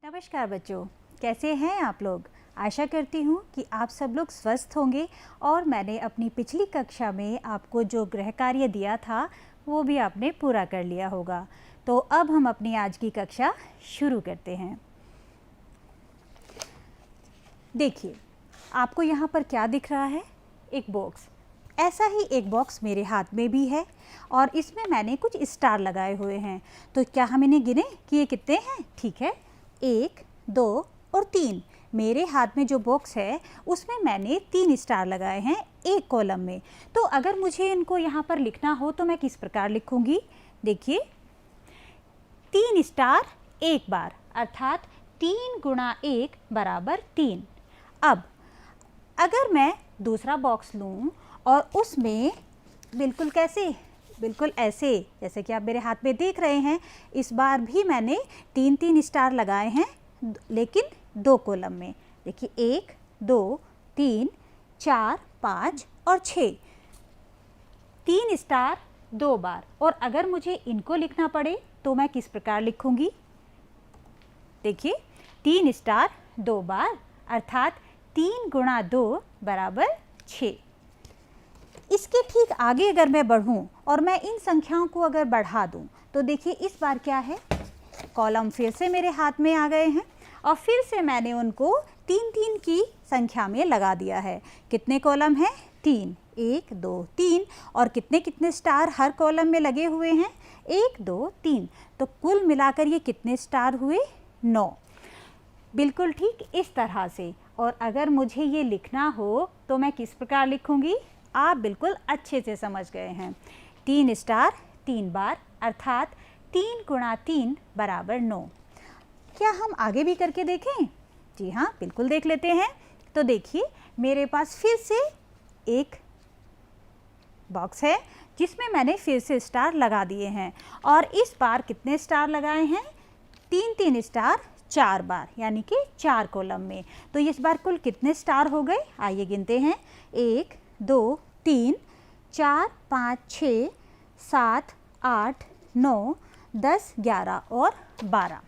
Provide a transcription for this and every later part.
नमस्कार बच्चों, कैसे हैं आप लोग। आशा करती हूँ कि आप सब लोग स्वस्थ होंगे और मैंने अपनी पिछली कक्षा में आपको जो गृह कार्य दिया था वो भी आपने पूरा कर लिया होगा। तो अब हम अपनी आज की कक्षा शुरू करते हैं। देखिए, आपको यहाँ पर क्या दिख रहा है? एक बॉक्स। ऐसा ही एक बॉक्स मेरे हाथ में भी है और इसमें मैंने कुछ स्टार लगाए हुए हैं। तो क्या हम इन्हें गिने कि ये कितने हैं? ठीक है, 1, 2 और 3। मेरे हाथ में जो बॉक्स है उसमें मैंने 3 स्टार लगाए हैं एक कॉलम में। तो अगर मुझे इनको यहाँ पर लिखना हो तो मैं किस प्रकार लिखूँगी? देखिए, 3 स्टार एक बार, अर्थात 3 गुणा 1 बराबर 3। अब अगर मैं दूसरा बॉक्स लूँ और उसमें बिल्कुल कैसे, बिल्कुल ऐसे जैसे कि आप मेरे हाथ में देख रहे हैं, इस बार भी मैंने 3-3 स्टार लगाए हैं, लेकिन 2 कॉलम में। देखिए, 1, 2, 3, 4, 5 और 6। 3 स्टार 2 बार। और अगर मुझे इनको लिखना पड़े तो मैं किस प्रकार लिखूंगी? देखिए, 3 स्टार 2 बार, अर्थात 3 गुणा 2 बराबर 6। इसके ठीक आगे अगर मैं बढ़ूं और मैं इन संख्याओं को अगर बढ़ा दूं तो देखिए इस बार क्या है, कॉलम फिर से मेरे हाथ में आ गए हैं और फिर से मैंने उनको 3-3 की संख्या में लगा दिया है। कितने कॉलम हैं? 3, 1, 2, 3। और कितने कितने स्टार हर कॉलम में लगे हुए हैं? 1, 2, 3। तो कुल मिलाकर ये कितने स्टार हुए? 9। बिल्कुल ठीक इस तरह से। और अगर मुझे ये लिखना हो तो मैं किस प्रकार लिखूंगी? आप बिल्कुल अच्छे से समझ गए हैं। 3 स्टार 3 बार, अर्थात 3 गुणा 3 बराबर 9। क्या हम आगे भी करके देखें? जी हाँ, बिल्कुल देख लेते हैं। तो देखिए, मेरे पास फिर से एक बॉक्स है जिसमें मैंने फिर से स्टार लगा दिए हैं और इस बार कितने स्टार लगाए हैं? 3-3 स्टार 4 बार, यानी कि 4 कॉलम में। तो इस बार कुल कितने स्टार हो गए? आइए गिनते हैं। 1, 2, 3, 4, 5, 6, 7, 8, 9, 10, 11 और 12।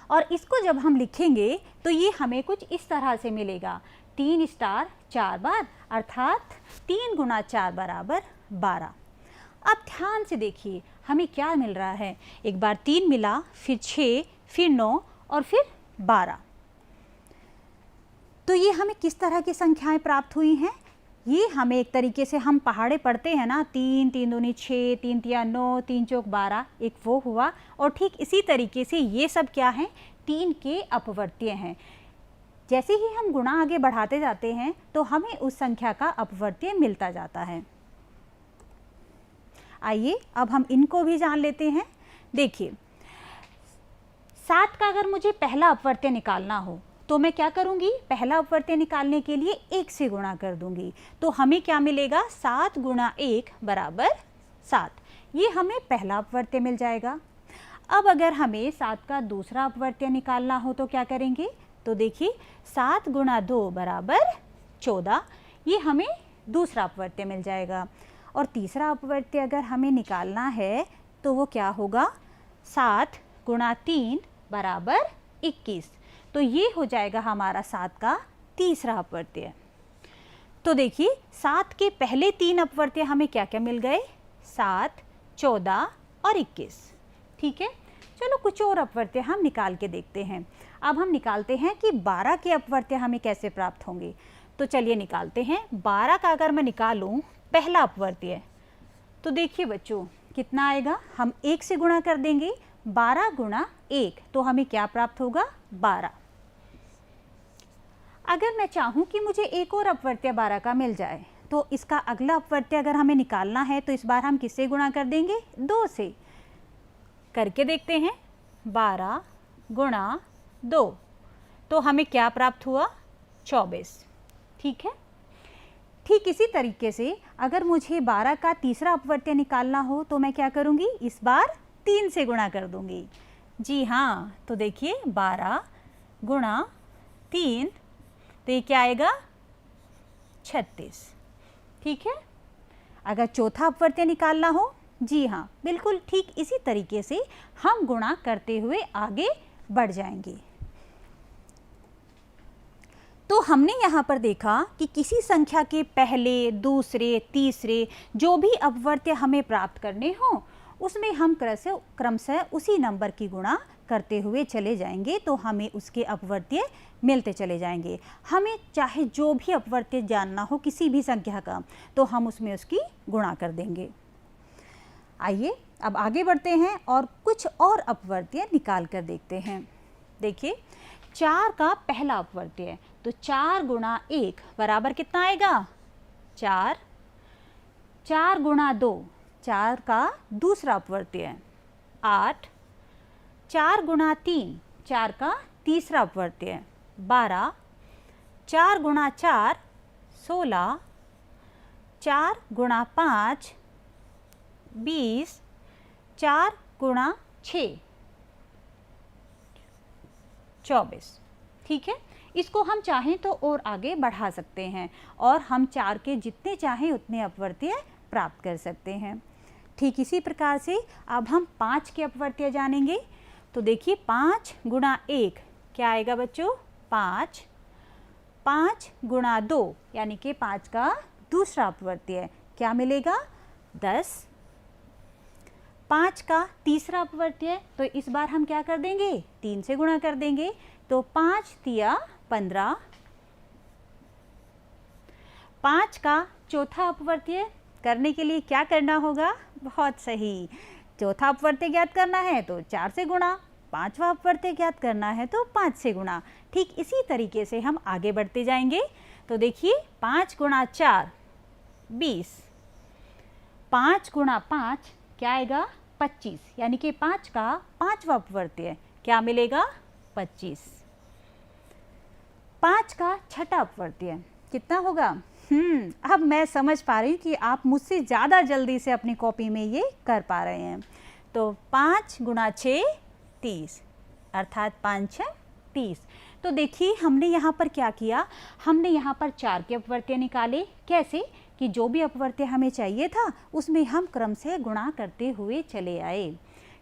और इसको जब हम लिखेंगे तो ये हमें कुछ इस तरह से मिलेगा। 3 स्टार 4 बार, अर्थात 3 गुणा 4 बराबर 12। अब ध्यान से देखिए हमें क्या मिल रहा है। एक बार 3 मिला, फिर 6, फिर 9 और फिर 12। तो ये हमें किस तरह की संख्याएं प्राप्त हुई हैं? ये हमें एक तरीके से, हम पहाड़े पढ़ते हैं ना, 3, 3 दूनी 6, 3 तिया 9, 3 चौक 12, एक वो हुआ। और ठीक इसी तरीके से ये सब क्या हैं? 3 के अपवर्त्य हैं। जैसे ही हम गुणा आगे बढ़ाते जाते हैं तो हमें उस संख्या का अपवर्त्य मिलता जाता है। आइए अब हम इनको भी जान लेते हैं। देखिए, 7 का अगर मुझे पहला अपवर्त्य निकालना हो तो मैं क्या करूंगी? पहला अपवर्त्य निकालने के लिए 1 से गुणा कर दूंगी। तो हमें क्या मिलेगा? 7 गुणा 1 बराबर 7। ये हमें पहला अपवर्त्य मिल जाएगा। अब अगर हमें 7 का दूसरा अपवर्त्य निकालना हो तो क्या करेंगे? तो देखिए, 7 गुणा 2 बराबर 14। ये हमें दूसरा अपवर्त्य मिल जाएगा। और तीसरा अपवर्त्य अगर हमें निकालना है तो वो क्या होगा? 7 गुणा 3 बराबर 21। तो ये हो जाएगा हमारा 7 का तीसरा अपवर्त्य। तो देखिए, 7 के पहले 3 अपवर्त्य हमें क्या क्या मिल गए? 7, 14 और 21। ठीक है, चलो कुछ और अपवर्त्य हम निकाल के देखते हैं। अब हम निकालते हैं कि 12 के अपवर्त्य हमें कैसे प्राप्त होंगे। तो चलिए निकालते हैं। 12 का अगर मैं निकालूं पहला अपवर्त्य तो देखिए बच्चों कितना आएगा? हम 1 से गुणा कर देंगे। 12 गुणा 1 तो हमें क्या प्राप्त होगा? 12। अगर मैं चाहूँ कि मुझे एक और अपवर्त्य 12 का मिल जाए तो इसका अगला अपवर्त्य अगर हमें निकालना है तो इस बार हम किससे गुणा कर देंगे? 2 से। करके देखते हैं। 12 गुणा 2 तो हमें क्या प्राप्त हुआ? 24। ठीक है, ठीक इसी तरीके से अगर मुझे 12 का तीसरा अपवर्त्य निकालना हो तो मैं क्या करूँगी? इस बार 3 से गुणा कर दूँगी। जी हाँ, तो देखिए 12 गुणा 3 तो ये क्या आएगा? 36। ठीक है, अगर चौथा अपवर्त्य निकालना हो, जी हाँ, बिल्कुल ठीक इसी तरीके से हम गुणा करते हुए आगे बढ़ जाएंगे। तो हमने यहाँ पर देखा कि किसी संख्या के पहले, दूसरे, तीसरे जो भी अपवर्त्य हमें प्राप्त करने हों, उसमें हम क्रमशः उसी नंबर की गुणा करते हुए चले जाएंगे, तो हमें उसके अपवर्त्य मिलते चले जाएंगे। हमें चाहे जो भी अपवर्त्य जानना हो किसी भी संख्या का, तो हम उसमें उसकी गुणा कर देंगे। आइए अब आगे बढ़ते हैं और कुछ और अपवर्त्य निकाल कर देखते हैं। देखिए 4 का पहला अपवर्त्य है, तो 4 गुणा 1 बराबर कितना आएगा? 4। 4 गुणा 2, 4 का दूसरा अपवर्त्य है 8। 4 गुणा 3, 4 का तीसरा अपवर्त्य है 12। 4 गुणा 4, 16। 4 गुणा 5, 20। 4 गुणा 6, 24। ठीक है, इसको हम चाहें तो और आगे बढ़ा सकते हैं और हम 4 के जितने चाहें उतने अपवर्त्य प्राप्त कर सकते हैं। ठीक इसी प्रकार से अब हम 5 के अपवर्त्य जानेंगे। तो देखिए 5 गुणा 1 क्या आएगा बच्चों? 5। 5 गुणा 2 यानी कि 5 का दूसरा अपवर्त्य क्या मिलेगा? 10। 5 का तीसरा अपवर्त्य, तो इस बार हम क्या कर देंगे? 3 से गुणा कर देंगे, तो 5 तिया 15। 5 का चौथा अपवर्त्य करने के लिए क्या करना होगा? बहुत सही, चौथा अपवर्त्य ज्ञात करना है तो 4 से गुणा, पांचवा अपवर्त्य ज्ञात करना है तो 5 से गुणा। ठीक इसी तरीके से हम आगे बढ़ते जाएंगे। तो देखिए 5 गुणा 4, 20। 5 गुणा 5 क्या आएगा? 25, यानी कि 5 का पांचवा अपवर्त्य क्या मिलेगा? 25। 5 का छठा अपवर्त्य कितना होगा? अब मैं समझ पा रही हूँ कि आप मुझसे ज़्यादा जल्दी से अपनी कॉपी में ये कर पा रहे हैं। तो 5 गुणा 6, 30, अर्थात 5 6 30। तो देखिए हमने यहाँ पर क्या किया? हमने यहाँ पर 4 के अपवर्त्य निकाले। कैसे? कि जो भी अपवर्त्य हमें चाहिए था उसमें हम क्रम से गुणा करते हुए चले आए।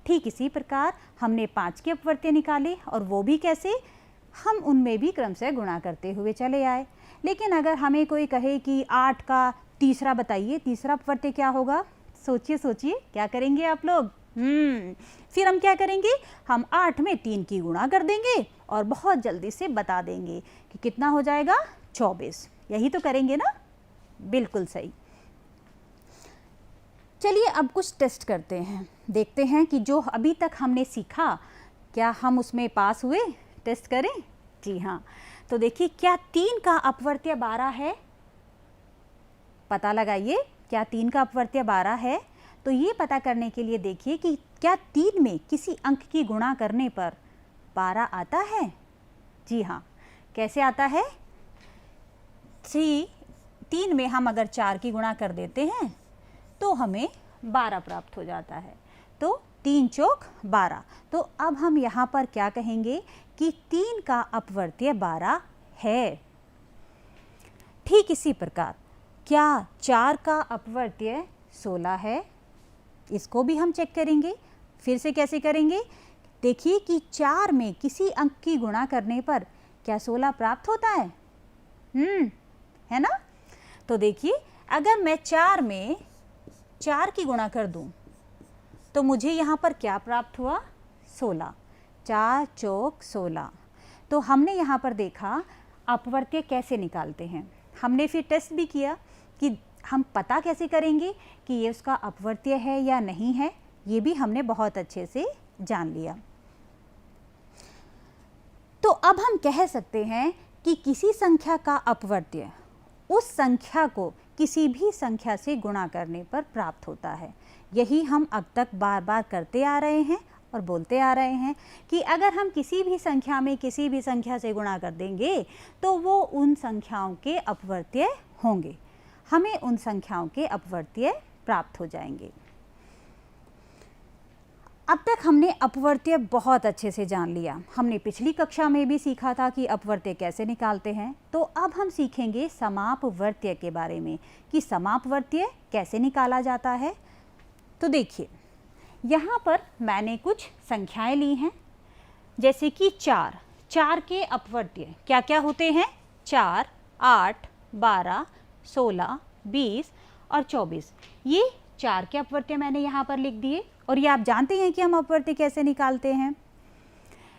ठीक इसी प्रकार हमने 5 के अपवर्त्य निकाले और वो भी कैसे? हम उनमें भी क्रम से गुणा करते हुए चले आए। लेकिन अगर हमें कोई कहे कि 8 का तीसरा बताइए, तीसरा अपवर्त्य क्या होगा? सोचिए सोचिए, क्या करेंगे आप लोग? फिर हम क्या करेंगे? हम 8 में 3 की गुणा कर देंगे और बहुत जल्दी से बता देंगे कि कितना हो जाएगा? 24। यही तो करेंगे ना? बिल्कुल सही। चलिए अब कुछ टेस्ट करते हैं, देखते हैं कि जो अभी तक हमने सीखा क्या हम उसमें पास हुए। टेस्ट करें? जी हाँ। तो देखिए क्या 3 का अपवर्त्य 12 है? पता लगाइए, क्या 3 का अपवर्त्य 12 है? तो ये पता करने के लिए देखिए कि क्या 3 में किसी अंक की गुणा करने पर 12 आता है? जी हाँ। कैसे आता है? 3 में हम अगर 4 की गुणा कर देते हैं तो हमें 12 प्राप्त हो जाता है। तो 3 चौक 12। तो अब हम यहाँ पर क्या कहेंगे कि 3 का अपवर्त्य 12 है। ठीक इसी प्रकार क्या 4 का अपवर्त्य 16 है? इसको भी हम चेक करेंगे। फिर से कैसे करेंगे? देखिए कि 4 में किसी अंक की गुणा करने पर क्या 16 प्राप्त होता है? है ना? तो देखिए अगर मैं 4 में 4 की गुणा कर दूं तो मुझे यहाँ पर क्या प्राप्त हुआ? 16। 4 चौक 16। तो हमने यहाँ पर देखा अपवर्त्य कैसे निकालते हैं। हमने फिर टेस्ट भी किया कि हम पता कैसे करेंगे कि ये उसका अपवर्त्य है या नहीं है। ये भी हमने बहुत अच्छे से जान लिया। तो अब हम कह सकते हैं कि किसी संख्या का अपवर्त्य उस संख्या को किसी भी संख्या से गुणा करने पर प्राप्त होता है। यही हम अब तक बार बार करते आ रहे हैं और बोलते आ रहे हैं कि अगर हम किसी भी संख्या में किसी भी संख्या से गुणा कर देंगे तो वो उन संख्याओं के अपवर्त्य होंगे, हमें उन संख्याओं के अपवर्त्य प्राप्त हो जाएंगे। अब तक हमने अपवर्त्य बहुत अच्छे से जान लिया। हमने पिछली कक्षा में भी सीखा था कि अपवर्त्य कैसे निकालते हैं। तो अब हम सीखेंगे समापवर्त्य के बारे में कि समापवर्त्य कैसे निकाला जाता है। तो देखिए यहाँ पर मैंने कुछ संख्याएं ली हैं जैसे कि 4, 4 के अपवर्त्य क्या क्या होते हैं? 4, 8, 12, 16, 20 और 24। ये 4 के अपवर्त्य मैंने यहाँ पर लिख दिए और ये आप जानते हैं कि हम अपवर्त्य कैसे निकालते हैं।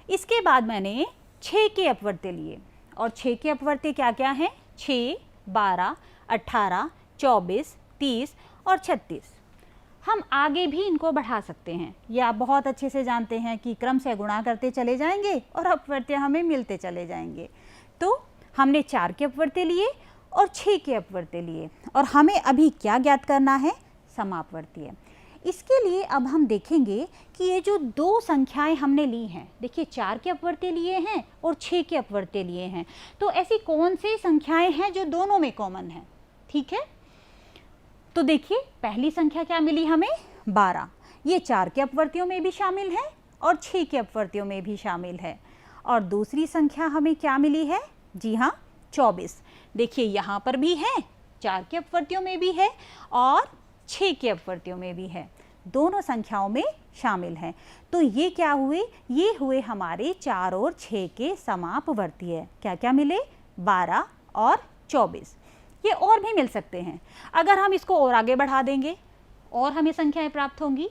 इसके बाद मैंने 6 के अपवर्त्य लिए और 6 के अपवर्त्य क्या क्या हैं? 6, 12, 18, 24, 30 और 36। हम आगे भी इनको बढ़ा सकते हैं। ये आप बहुत अच्छे से जानते हैं कि क्रम से गुणा करते चले जाएंगे और अपवर्त्य हमें मिलते चले जाएंगे। तो हमने 4 के अपवर्त्य लिए और 6 के अपवर्त्य लिए और हमें अभी क्या ज्ञात करना है? समापवर्त्य। इसके लिए अब हम देखेंगे कि ये जो दो संख्याएं हमने ली हैं, देखिए 4 के अपवर्त्य लिए हैं और 6 के अपवर्त्य लिए हैं, तो ऐसी कौन सी संख्याएं हैं जो दोनों में कॉमन है? ठीक है, तो देखिए पहली संख्या क्या मिली हमें? 12। ये 4 के अपवर्त्यों में भी शामिल है और 6 के अपवर्त्यों में भी शामिल है। और दूसरी संख्या हमें क्या मिली है? जी हाँ, 24। देखिए यहाँ पर भी है, 4 के अपवर्त्यों में भी है और 6 के अपवर्त्यों में भी है, दोनों संख्याओं में शामिल है। तो ये क्या हुए? ये हुए हमारे 4 और 6 के समापवर्तीय। क्या क्या मिले? 12 और 24। ये और भी मिल सकते हैं। अगर हम इसको और आगे बढ़ा देंगे और हमें संख्याएं प्राप्त होंगी,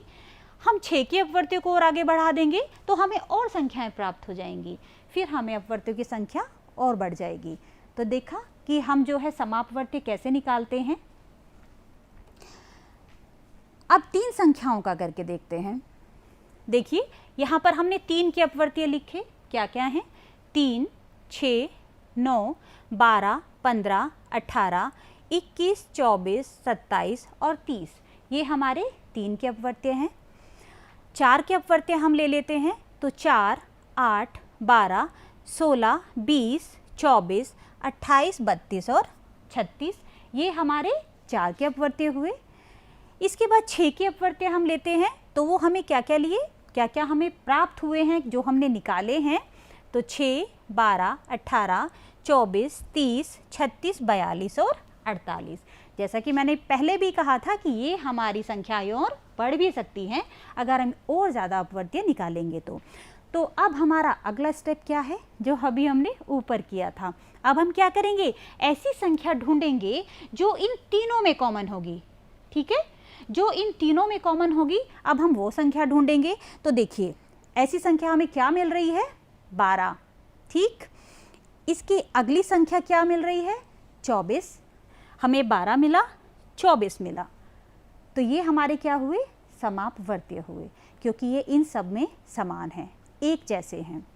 हम 6 के अपवर्त्य को और आगे बढ़ा देंगे तो हमें और संख्याएं प्राप्त हो जाएंगी, फिर हमें अपवर्त्यों की संख्या और बढ़ जाएगी। तो देखा कि हम जो है समापवर्त्य कैसे निकालते हैं। अब 3 संख्याओं का करके देखते हैं। देखिए यहाँ पर हमने 3 के अपवर्त्य लिखे, क्या क्या हैं? 3, 6, 9, 12, 15, 18, 21, 24, 27 और 30। ये हमारे 3 के अपवर्त्य हैं। 4 के अपवर्त्य हम ले लेते हैं तो 4, 8, 12, 16, 20, 24, 28, 32 और 36। ये हमारे 4 के अपवर्त्य हुए। इसके बाद 6 के अपवर्त्य हम लेते हैं तो वो हमें क्या क्या लिए, क्या क्या हमें प्राप्त हुए हैं जो हमने निकाले हैं? तो 6, 12, 18, 24, 30, 36, 42 और 48। जैसा कि मैंने पहले भी कहा था कि ये हमारी संख्याएं और बढ़ भी सकती हैं अगर हम और ज़्यादा अपवर्त्य निकालेंगे तो अब हमारा अगला स्टेप क्या है जो अभी हमने ऊपर किया था? अब हम क्या करेंगे? ऐसी संख्या ढूंढेंगे जो इन तीनों में कॉमन होगी। ठीक है, जो इन तीनों में कॉमन होगी, अब हम वो संख्या ढूंढेंगे। तो देखिए ऐसी संख्या हमें क्या मिल रही है? 12। ठीक, इसकी अगली संख्या क्या मिल रही है? 24। हमें 12 मिला, 24 मिला, तो ये हमारे क्या हुए? समापवर्त्य हुए, क्योंकि ये इन सब में समान हैं, एक जैसे हैं।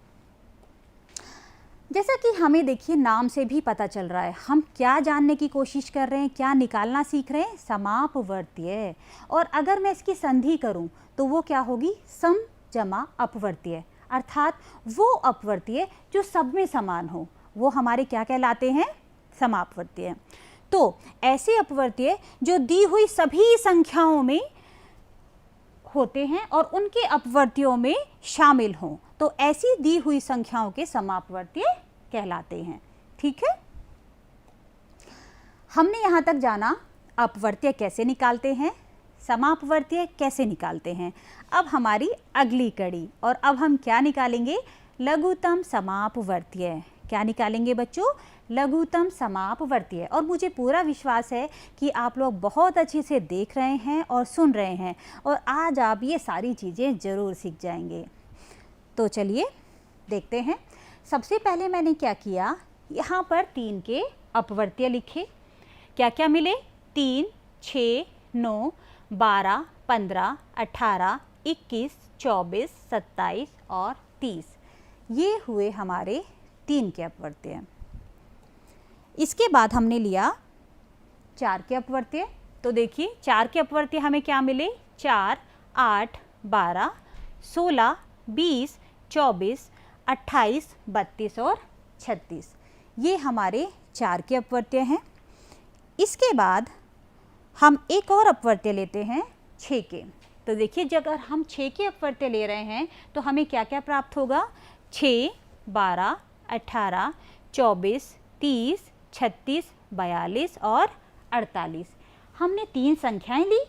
जैसा कि हमें देखिए नाम से भी पता चल रहा है, हम क्या जानने की कोशिश कर रहे हैं, क्या निकालना सीख रहे हैं? समापवर्त्य। और अगर मैं इसकी संधि करूं तो वो क्या होगी? सम जमा अपवर्त्य, अर्थात वो अपवर्त्य जो सब में समान हो, वो हमारे क्या कहलाते हैं? समापवर्त्य। तो ऐसे अपवर्त्य जो दी हुई सभी संख्याओं में होते हैं और उनके अपवर्त्यों में शामिल हों, तो ऐसी दी हुई संख्याओं के समापवर्त्य कहलाते हैं। ठीक है, हमने यहाँ तक जाना अपवर्त्य कैसे निकालते हैं, समापवर्त्य कैसे निकालते हैं। अब हमारी अगली कड़ी, और अब हम क्या निकालेंगे? लघुत्तम समापवर्त्य। क्या निकालेंगे बच्चों? लघुत्तम समापवर्त्य। और मुझे पूरा विश्वास है कि आप लोग बहुत अच्छे से देख रहे हैं और सुन रहे हैं और आज आप ये सारी चीज़ें ज़रूर सीख जाएंगे। तो चलिए देखते हैं। सबसे पहले मैंने क्या किया, यहाँ पर 3 के अपवर्त्य लिखे। क्या क्या मिले? 3, 6, 9, 12, 15, 18, 21, 24, 27 और 30। ये हुए हमारे 3 के अपवर्त्य। इसके बाद हमने लिया 4 के अपवर्त्य। तो देखिए 4 के अपवर्त्य हमें क्या मिले? 4, 8, 12, 16, 20, 24, 28, 32 और 36। ये हमारे 4 के अपवर्त्य हैं। इसके बाद हम एक और अपवर्त्य लेते हैं 6 के। तो देखिए जब अगर हम 6 के अपवर्त्य ले रहे हैं तो हमें क्या क्या प्राप्त होगा? 6, 12, 18, 24, 30, 36, 42 और 48। हमने 3 संख्याएं ली,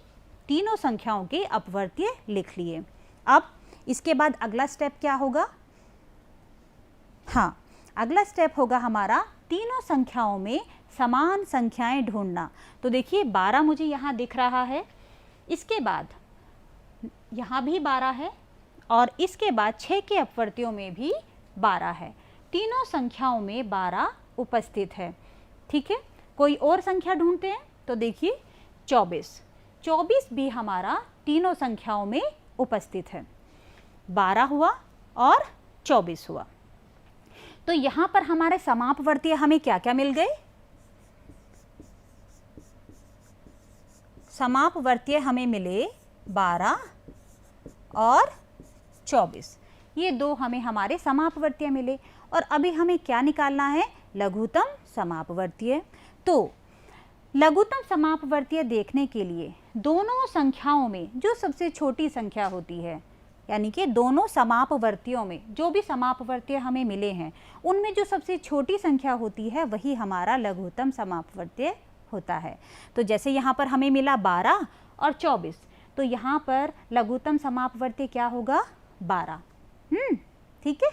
तीनों संख्याओं के अपवर्त्य लिख लिए। अब इसके बाद अगला स्टेप क्या होगा? हाँ, अगला स्टेप होगा हमारा तीनों संख्याओं में समान संख्याएं ढूंढना। तो देखिए 12 मुझे यहाँ दिख रहा है, इसके बाद यहाँ भी 12 है और इसके बाद 6 के अपवर्तियों में भी 12 है। तीनों संख्याओं में 12 उपस्थित है। ठीक है, कोई और संख्या ढूंढते हैं। तो देखिए 24 भी हमारा तीनों संख्याओं में उपस्थित है। 12 हुआ और 24 हुआ। तो यहाँ पर हमारे समापवर्तीय हमें क्या क्या मिल गए? समापवर्तीय हमें मिले 12 और 24। ये दो हमें हमारे समापवर्तीय मिले। और अभी हमें क्या निकालना है? लघुत्तम समापवर्तीय। तो लघुत्तम समापवर्तीय देखने के लिए दोनों संख्याओं में जो सबसे छोटी संख्या होती है, यानी कि दोनों समापवर्तियों में जो भी समापवर्तीय हमें मिले हैं उनमें जो सबसे छोटी संख्या होती है वही हमारा लघुत्तम समापवर्तीय होता है। तो जैसे यहाँ पर हमें मिला 12 और 24, तो यहाँ पर लघुत्तम समापवर्तीय क्या होगा? 12। ठीक है।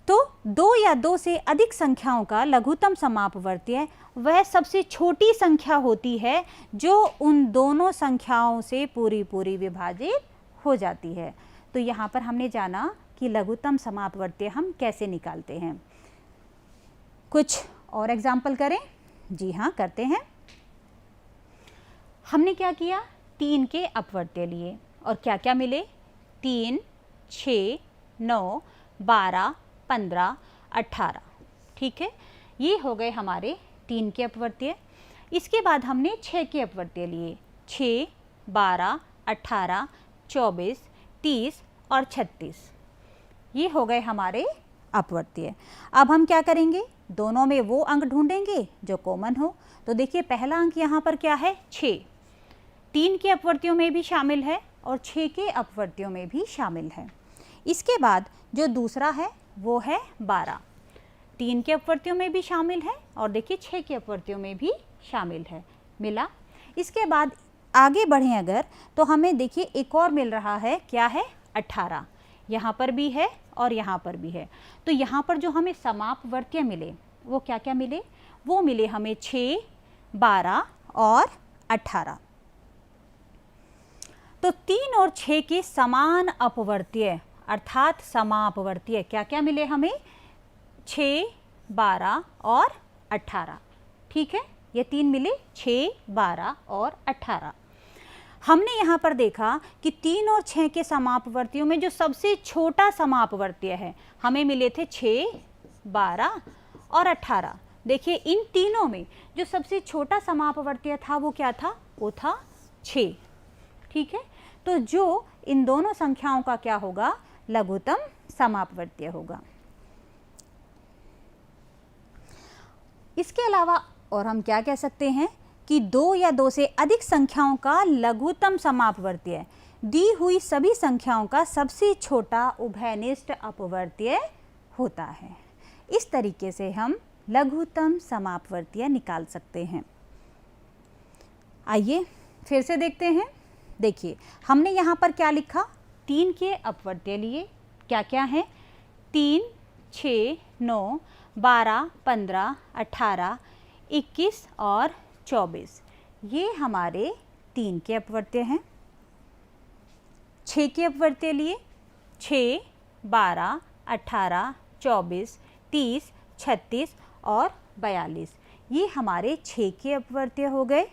तो दो या दो से अधिक संख्याओं का लघुत्तम समापवर्तीय वह सबसे छोटी संख्या होती है जो उन दोनों संख्याओं से पूरी विभाजित हो जाती है। तो यहाँ पर हमने जाना कि लघुत्तम समापवर्तीय हम कैसे निकालते हैं। कुछ और एग्जाम्पल करें? जी हाँ, करते हैं। हमने क्या किया? 3 के अपवर्तीय लिए और क्या क्या मिले? 3, 6, 9, 12, 15, 18। ठीक है, ये हो गए हमारे 3 के अपवर्तीय। इसके बाद हमने 6 के अपवर्तीय लिए। 6, 12, 18, 24, 30 और 36। ये हो गए हमारे अपवर्तीय। अब हम क्या करेंगे? दोनों में वो अंक ढूंढेंगे जो कॉमन हो। तो देखिए पहला अंक यहाँ पर क्या है? 6। 3 के अपवर्तियों में भी शामिल है और 6 के अपवर्तियों में भी शामिल है। इसके बाद जो दूसरा है वो है 12। 3 के अपवर्तियों में भी शामिल है और देखिए 6 के अपवर्तियों में भी शामिल है। मिला। इसके बाद आगे बढ़ें अगर तो हमें देखिए एक और मिल रहा है। क्या है? 18। यहाँ पर भी है और यहाँ पर भी है। तो यहाँ पर जो हमें समापवर्तीय मिले वो क्या क्या मिले? वो मिले हमें 6, 12 और 18। तो 3 और 6 के समान अपवर्तीय अर्थात समापवर्तीय क्या क्या मिले हमें? 6, 12 और 18। ठीक है, ये 3 मिले, 6, 12 और 18। हमने यहाँ पर देखा कि 3 और 6 के समापवर्तियों में जो सबसे छोटा समापवर्तीय है हमें मिले थे 6, 12 और 18। देखिए इन तीनों में जो सबसे छोटा समापवर्तीय था वो क्या था? वो था 6। ठीक है, तो जो इन दोनों संख्याओं का क्या होगा? लघुत्तम समापवर्तीय होगा। इसके अलावा और हम क्या कह सकते हैं कि 2 या 2 से अधिक संख्याओं का लघुत्तम समापवर्तीय दी हुई सभी संख्याओं का सबसे छोटा उभयनिष्ठ अपवर्तीय होता है। इस तरीके से हम लघुत्तम समापवर्तीय निकाल सकते हैं। आइए फिर से देखते हैं। देखिए हमने यहाँ पर क्या लिखा? 3 के अपवर्तीय लिए। क्या क्या है? 3, 6, 9, 12, 15, 18, 21 और 24। ये हमारे 3 के अपवर्तीय हैं। 6 के अपवर्तीय लिए। 6, 12, 18, 24, 30, 36 और 42। ये हमारे 6 के अपवर्तीय हो गए।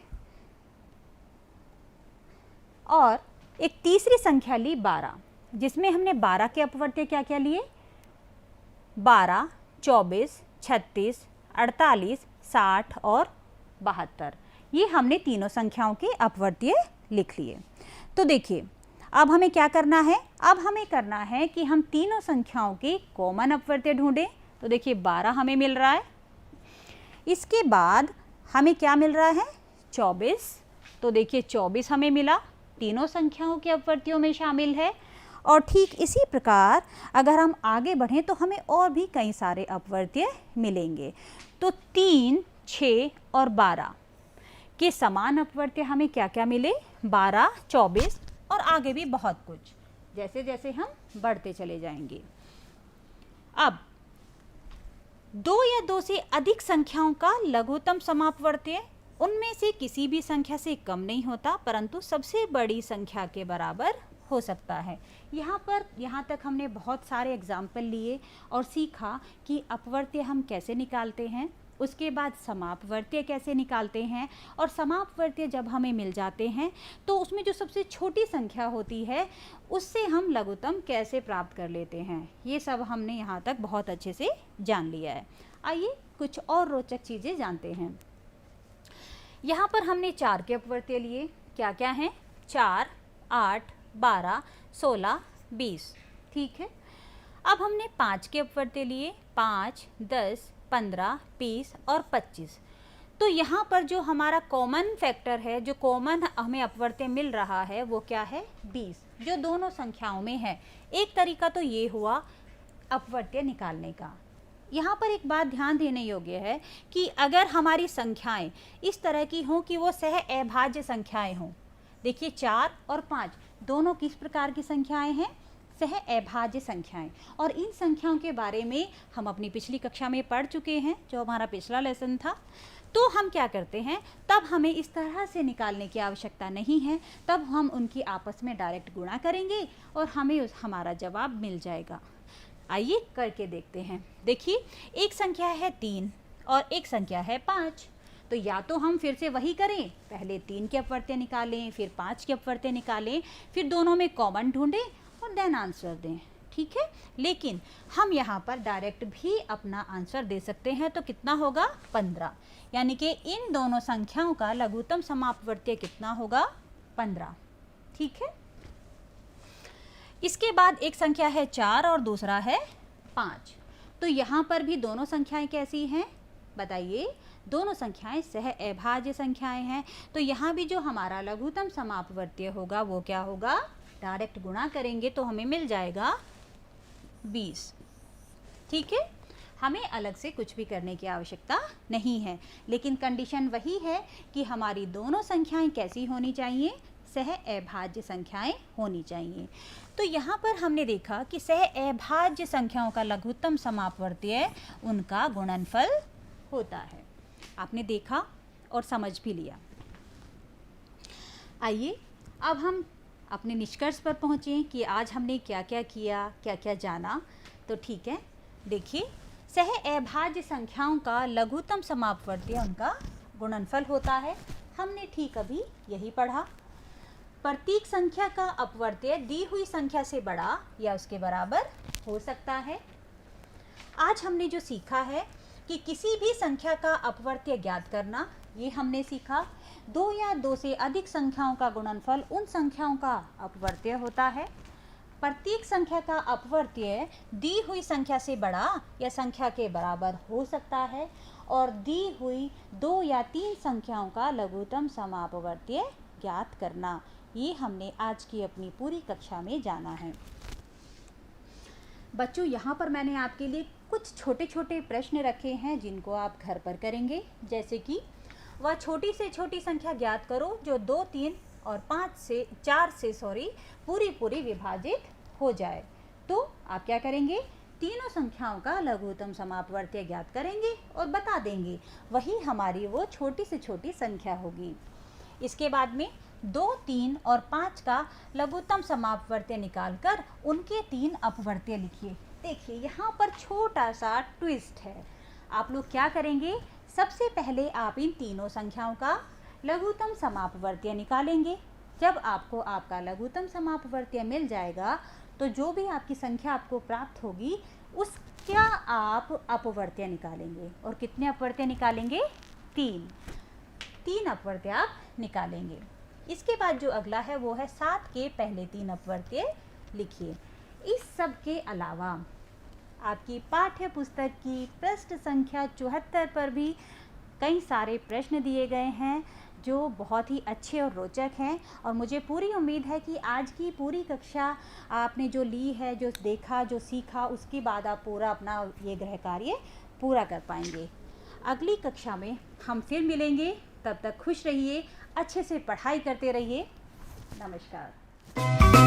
और एक तीसरी संख्या ली 12, जिसमें हमने 12 के अपवर्तीय क्या क्या लिए? 12, 24, 36, 48, 60 और 72। ये हमने तीनों संख्याओं के अपवर्तीय लिख लिए। तो देखिए अब हमें क्या करना है? अब हमें करना है कि हम तीनों संख्याओं के कॉमन अपवर्तीय ढूंढें। तो देखिए 12 हमें मिल रहा है। इसके बाद हमें क्या मिल रहा है? 24। तो देखिए 24 हमें मिला, तीनों संख्याओं के अपवर्तियों में शामिल है। और ठीक इसी प्रकार अगर हम आगे बढ़ें तो हमें और भी कई सारे अपवर्तीय मिलेंगे। तो 3, 6 और 12 के समान अपवर्तीय हमें क्या क्या मिले? 12, 24 और आगे भी बहुत कुछ, जैसे जैसे हम बढ़ते चले जाएंगे। अब दो या दो से अधिक संख्याओं का लघुत्तम समापवर्तीय उनमें से किसी भी संख्या से कम नहीं होता, परंतु सबसे बड़ी संख्या के बराबर हो सकता है। यहाँ तक हमने बहुत सारे एग्जाम्पल लिए और सीखा कि अपवर्त्य हम कैसे निकालते हैं, उसके बाद समापवर्त्य कैसे निकालते हैं, और समापवर्त्य जब हमें मिल जाते हैं तो उसमें जो सबसे छोटी संख्या होती है उससे हम लघुत्तम कैसे प्राप्त कर लेते हैं। ये सब हमने यहाँ तक बहुत अच्छे से जान लिया है। आइए कुछ और रोचक चीज़ें जानते हैं। यहाँ पर हमने 4 के अपवर्त्य लिए। क्या क्या हैं? 4, 8, 12, 16, 20। ठीक है। अब हमने 5 के अपवर्त्य लिए। 5, 10, 15, 20 और 25। तो यहाँ पर जो हमारा कॉमन फैक्टर है, जो कॉमन हमें अपवर्त्य मिल रहा है, वो क्या है? 20, जो दोनों संख्याओं में है। एक तरीका तो ये हुआ अपवर्त्य निकालने का। यहाँ पर एक बात ध्यान देने योग्य है कि अगर हमारी संख्याएं इस तरह की हों कि वो सह अभाज्य संख्याएं हों। देखिए 4 और 5 दोनों किस प्रकार की संख्याएं हैं? सह अभाज्य संख्याएं। और इन संख्याओं के बारे में हम अपनी पिछली कक्षा में पढ़ चुके हैं, जो हमारा पिछला लेसन था। तो हम क्या करते हैं, तब हमें इस तरह से निकालने की आवश्यकता नहीं है, तब हम उनकी आपस में डायरेक्ट गुणा करेंगे और हमें हमारा जवाब मिल जाएगा। आइए करके देखते हैं। देखिए एक संख्या है 3 और एक संख्या है 5। तो या तो हम फिर से वही करें, पहले 3 के अपवर्त्य निकालें, फिर 5 के अपवर्त्य निकालें, फिर दोनों में कॉमन ढूंढें और देन आंसर दें। ठीक है। लेकिन हम यहाँ पर डायरेक्ट भी अपना आंसर दे सकते हैं। तो कितना होगा? 15। यानी कि इन दोनों संख्याओं का लघुत्तम समापवर्त्य कितना होगा? 15। ठीक है। इसके बाद एक संख्या है 4 और दूसरा है 5। तो यहाँ पर भी दोनों संख्याएं कैसी हैं? बताइए। दोनों संख्याएं सह अभाज्य संख्याएं हैं। तो यहाँ भी जो हमारा लघुत्तम समापवर्त्य होगा वो क्या होगा? डायरेक्ट गुणा करेंगे तो हमें मिल जाएगा 20। ठीक है। हमें अलग से कुछ भी करने की आवश्यकता नहीं है, लेकिन कंडीशन वही है कि हमारी दोनों संख्याएं कैसी होनी चाहिए? सह अभाज्य संख्याएं होनी चाहिए। तो यहाँ पर हमने देखा कि सह अभाज्य संख्याओं का लघुत्तम समापवर्त्य उनका गुणनफल होता है। आपने देखा और समझ भी लिया। आइए अब हम अपने निष्कर्ष पर पहुँचें कि आज हमने क्या क्या किया, क्या क्या जाना। तो ठीक है, देखिए सह अभाज्य संख्याओं का लघुत्तम समापवर्त्य उनका गुणनफल होता है। हमने ठीक अभी यही पढ़ा। प्रत्येक संख्या का अपवर्त्य दी हुई संख्या से बड़ा या उसके बराबर हो सकता है। आज हमने जो सीखा है कि किसी भी संख्या का अपवर्त्य ज्ञात करना, ये हमने सीखा। 2 या 2 से अधिक संख्याओं का गुणनफल उन संख्याओं का अपवर्त्य होता है। प्रत्येक संख्या का अपवर्त्य दी हुई संख्या से बड़ा या संख्या के बराबर हो सकता है। और दी हुई 2 या 3 संख्याओं का लघुत्तम समापवर्त्य ज्ञात करना, ये हमने आज की अपनी पूरी कक्षा में जाना है। बच्चों यहाँ पर मैंने आपके लिए कुछ छोटे छोटे प्रश्न रखे हैं जिनको आप घर पर करेंगे। जैसे कि वह छोटी से छोटी संख्या ज्ञात करो जो 2, 3 और 4 से पूरी विभाजित हो जाए। तो आप क्या करेंगे? तीनों संख्याओं का लघुत्तम समापवर्त्य ज्ञात करेंगे और बता देंगे। वही हमारी वो छोटी से छोटी संख्या होगी। इसके बाद में 2, 3 और 5 का लघुत्तम समापवर्त्य निकालकर उनके 3 अपवर्त्य लिखिए। देखिए यहाँ पर छोटा सा ट्विस्ट है। आप लोग क्या करेंगे? सबसे पहले आप इन तीनों संख्याओं का लघुत्तम समापवर्त्य निकालेंगे। जब आपको आपका लघुत्तम समापवर्त्य मिल जाएगा तो जो भी आपकी संख्या आपको प्राप्त होगी उसका आप अपवर्त्य निकालेंगे। और कितने अपवर्त्य निकालेंगे? 3 अपवर्त्य आप निकालेंगे। इसके बाद जो अगला है वो है 7 के पहले 3 अपवर्त्य लिखिए। इस सब के अलावा आपकी पाठ्य पुस्तक की पृष्ठ संख्या 74 पर भी कई सारे प्रश्न दिए गए हैं जो बहुत ही अच्छे और रोचक हैं। और मुझे पूरी उम्मीद है कि आज की पूरी कक्षा आपने जो ली है, जो देखा, जो सीखा, उसके बाद आप पूरा अपना ये गृह कार्य पूरा कर पाएंगे। अगली कक्षा में हम फिर मिलेंगे। तब तक खुश रहिए, अच्छे से पढ़ाई करते रहिए। नमस्कार।